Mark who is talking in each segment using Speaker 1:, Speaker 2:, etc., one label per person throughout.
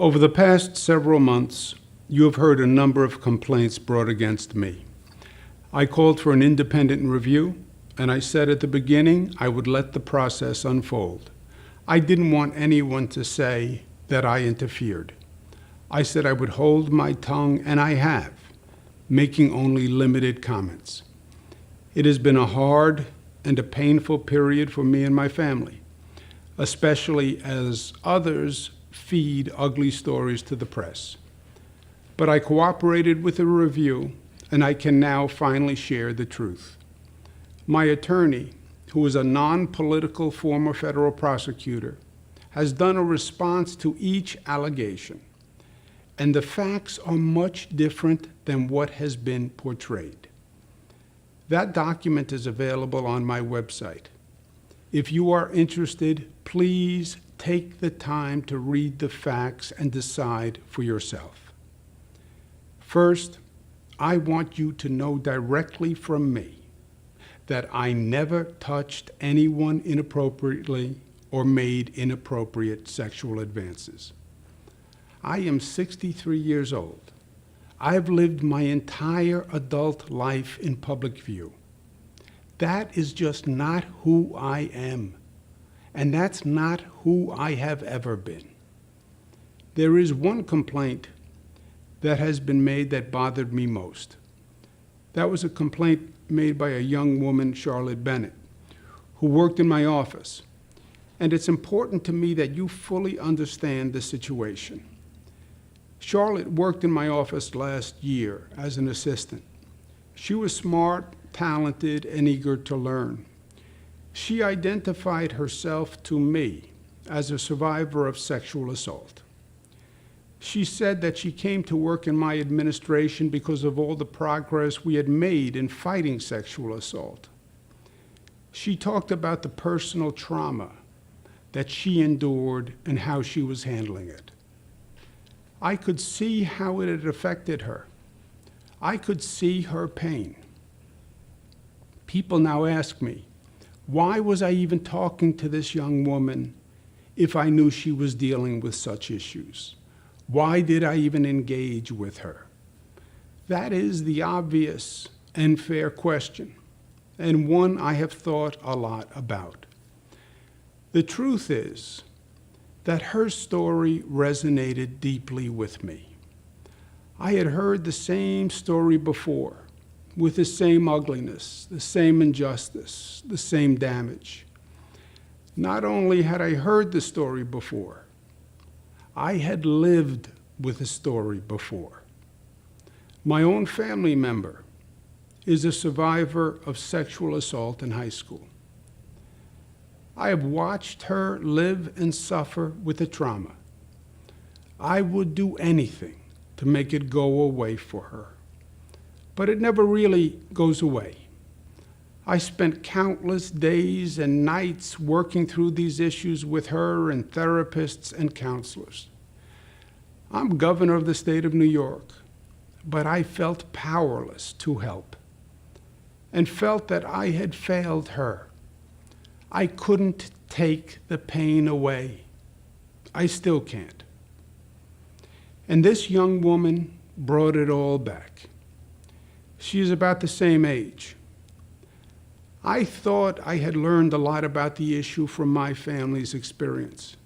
Speaker 1: Over the past several months, you have heard a number of complaints brought against me. I called for an independent review, and I said at the beginning I would let the process unfold. I didn't want anyone to say that I interfered. I said I would hold my tongue, and I have, making only limited comments. It has been a hard and a painful period for me and my family, especially as others feed ugly stories to the press. But I cooperated with the review, and I can now finally share the truth. My attorney, who is a non-political former federal prosecutor, has done a response to each allegation, and the facts are much different than what has been portrayed. That document is available on my website. If you are interested, please take the time to read the facts and decide for yourself. First, I want you to know directly from me that I never touched anyone inappropriately or made inappropriate sexual advances. I am 63 years old. I've lived my entire adult life in public view. That is just not who I am, and that's not who I have ever been. There is one complaint that has been made that bothered me most. That was a complaint made by a young woman, Charlotte Bennett, who worked in my office. And it's important to me that you fully understand the situation. Charlotte worked in my office last year as an assistant. She was smart, talented, and eager to learn. She identified herself to me as a survivor of sexual assault. She said that she came to work in my administration because of all the progress we had made in fighting sexual assault. She talked about the personal trauma that she endured and how she was handling it. I could see how it had affected her. I could see her pain. People now ask me, why was I even talking to this young woman if I knew she was dealing with such issues? Why did I even engage with her? That is the obvious and fair question, and one I have thought a lot about. The truth is that her story resonated deeply with me. I had heard the same story before, with the same ugliness, the same injustice, the same damage. Not only had I heard the story before, I had lived with the story before. My own family member is a survivor of sexual assault in high school. I have watched her live and suffer with the trauma. I would do anything to make it go away for her. But it never really goes away. I spent countless days and nights working through these issues with her and therapists and counselors. I'm governor of the state of New York, but I felt powerless to help and felt that I had failed her. I couldn't take the pain away. I still can't. And this young woman brought it all back. She is about the same age. I thought I had learned a lot about the issue from my family's experience.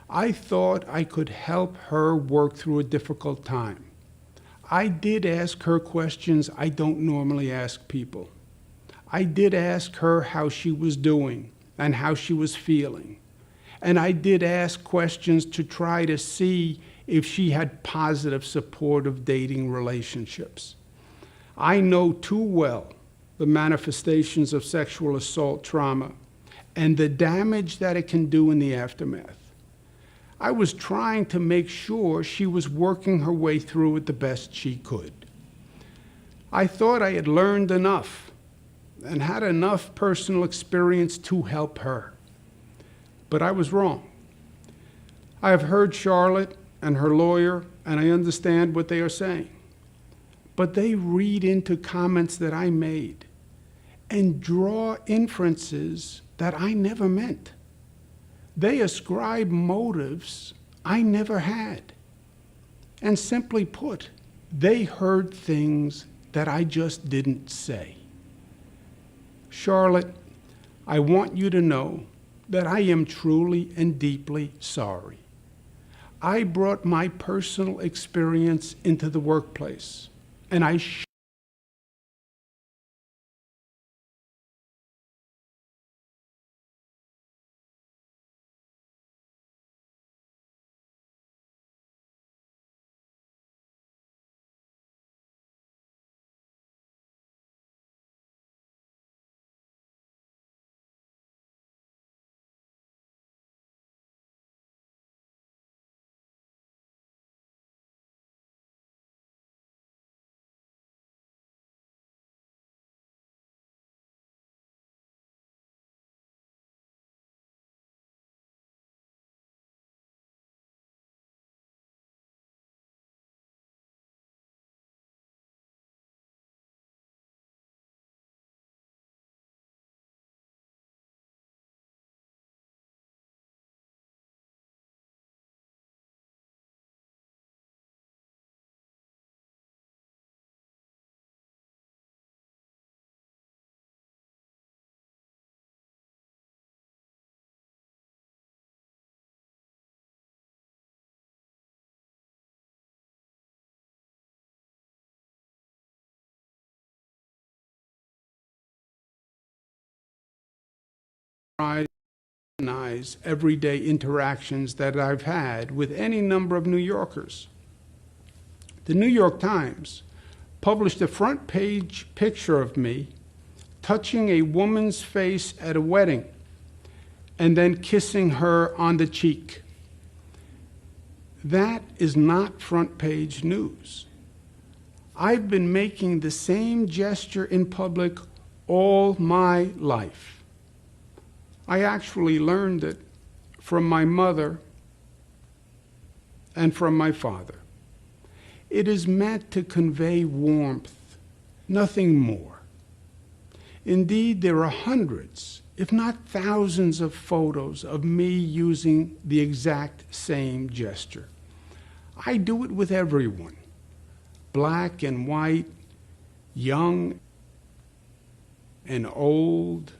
Speaker 1: I thought I could help her work through a difficult time. I did ask her questions I don't normally ask people. I did ask her how she was doing and how she was feeling. And I did ask questions to try to see if she had positive, supportive dating relationships. I know too well the manifestations of sexual assault trauma and the damage that it can do in the aftermath. I was trying to make sure she was working her way through it the best she could. I thought I had learned enough and had enough personal experience to help her. But I was wrong. I have heard Charlotte and her lawyer, and I understand what they are saying. But they read into comments that I made and draw inferences that I never meant. They ascribe motives I never had. And simply put, they heard things that I just didn't say. Charlotte, I want you to know that I am truly and deeply sorry. I brought my personal experience into the workplace, and I recognize everyday interactions that I've had with any number of New Yorkers. The New York Times published a front page picture of me touching a woman's face at a wedding and then kissing her on the cheek. That is not front page news. I've been making the same gesture in public all my life. I actually learned it from my mother and from my father. It is meant to convey warmth, nothing more. Indeed, there are hundreds, if not thousands, of photos of me using the exact same gesture. I do it with everyone, black and white, young and old,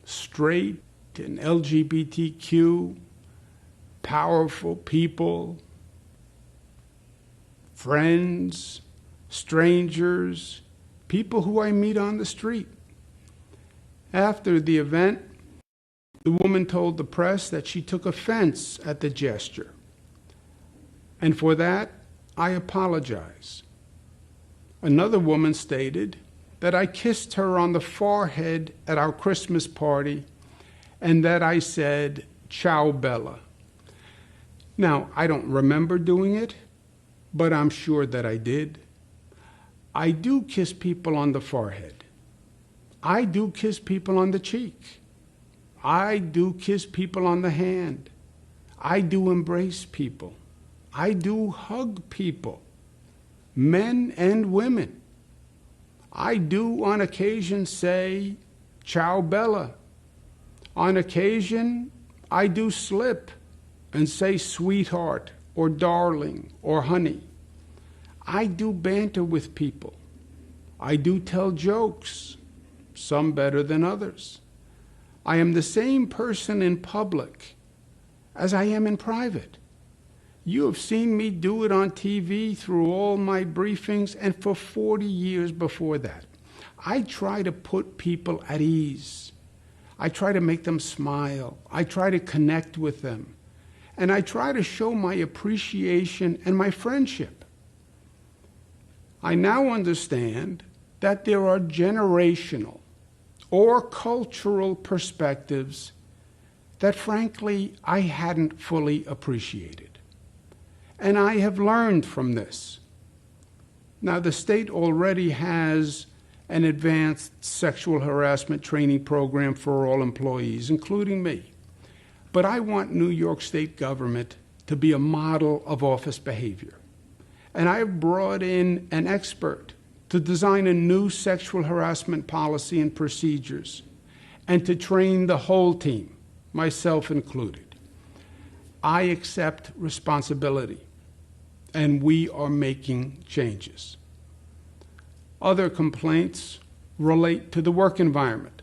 Speaker 1: straight and LGBTQ, powerful people, friends, strangers, people who I meet on the street. After the event, the woman told the press that she took offense at the gesture. And for that, I apologize. Another woman stated that I kissed her on the forehead at our Christmas party and that I said, "Ciao, Bella." Now, I don't remember doing it, but I'm sure that I did. I do kiss people on the forehead. I do kiss people on the cheek. I do kiss people on the hand. I do embrace people. I do hug people, men and women. I do on occasion say, "Ciao, Bella." On occasion, I do slip and say sweetheart or darling or honey. I do banter with people. I do tell jokes, some better than others. I am the same person in public as I am in private. You have seen me do it on TV through all my briefings and for 40 years before that. I try to put people at ease. I try to make them smile. I try to connect with them. And I try to show my appreciation and my friendship. I now understand that there are generational or cultural perspectives that, frankly, I hadn't fully appreciated. And I have learned from this. Now, the state already has an advanced sexual harassment training program for all employees, including me. But I want New York State government to be a model of office behavior. And I've brought in an expert to design a new sexual harassment policy and procedures, and to train the whole team, myself included. I accept responsibility. and we are making changes. Other complaints relate to the work environment.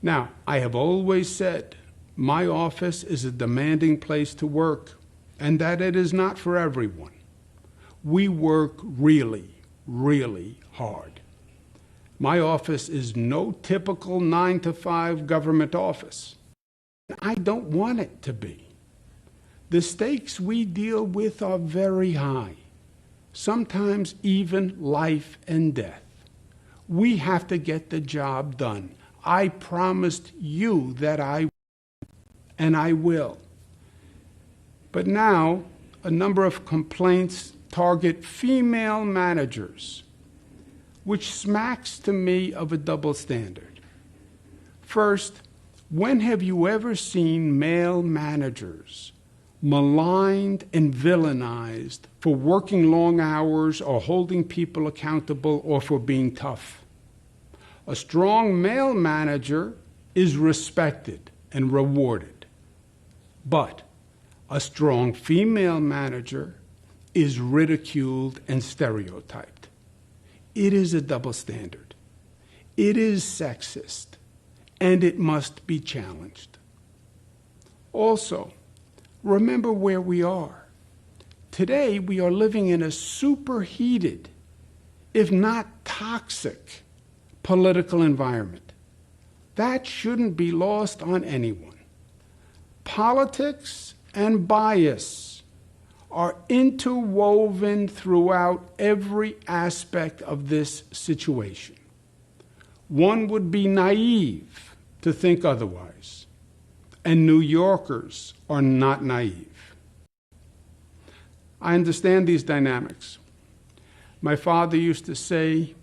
Speaker 1: Now, I have always said my office is a demanding place to work and that it is not for everyone. We work really, really hard. My office is no typical 9-to-5 government office. I don't want it to be. The stakes we deal with are very high, sometimes even life and death. We have to get the job done. I promised you that I would, and I will. But now, a number of complaints target female managers, which smacks to me of a double standard. First, when have you ever seen male managers maligned and villainized for working long hours or holding people accountable or for being tough? A strong male manager is respected and rewarded, but a strong female manager is ridiculed and stereotyped. It is a double standard. It is sexist, and it must be challenged. Also, remember where we are. Today, we are living in a superheated, if not toxic, political environment. That shouldn't be lost on anyone. Politics and bias are interwoven throughout every aspect of this situation. One would be naive to think otherwise, and New Yorkers are not naive. I understand these dynamics. My father used to say,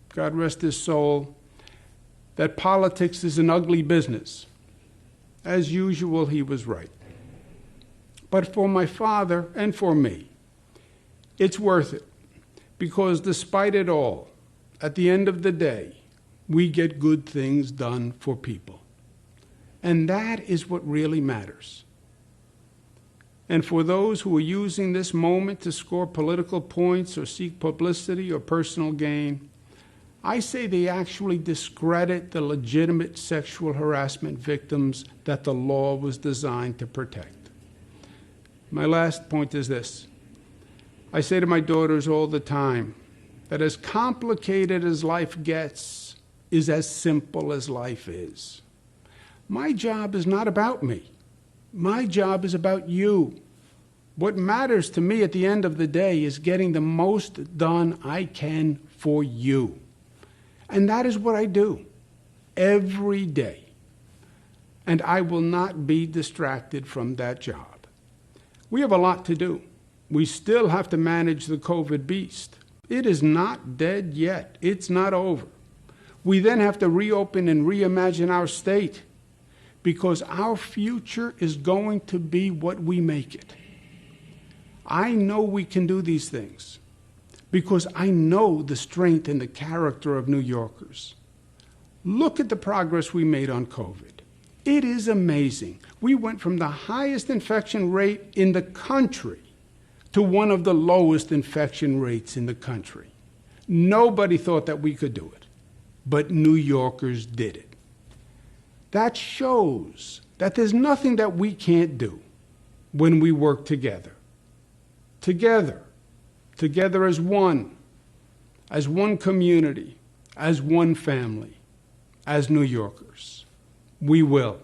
Speaker 1: God rest his soul, that politics is an ugly business. As usual, he was right. But for my father and for me, it's worth it, because despite it all, at the end of the day, we get good things done for people. And that is what really matters. And for those who are using this moment to score political points or seek publicity or personal gain, I say they actually discredit the legitimate sexual harassment victims that the law was designed to protect. My last point is this. I say to my daughters all the time that as complicated as life gets is as simple as life is. My job is not about me. My job is about you. What matters to me at the end of the day is getting the most done I can for you. And that is what I do every day. And I will not be distracted from that job. We have a lot to do. We still have to manage the COVID beast. It is not dead yet. It's not over. We then have to reopen and reimagine our state, because our future is going to be what we make it. I know we can do these things because I know the strength and the character of New Yorkers. Look at the progress we made on COVID. It is amazing. We went from the highest infection rate in the country to one of the lowest infection rates in the country. Nobody thought that we could do it, but New Yorkers did it. That shows that there's nothing that we can't do when we work together. Together as one community, as one family, as New Yorkers. We will.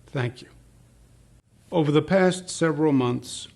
Speaker 1: Thank you. Over the past several months,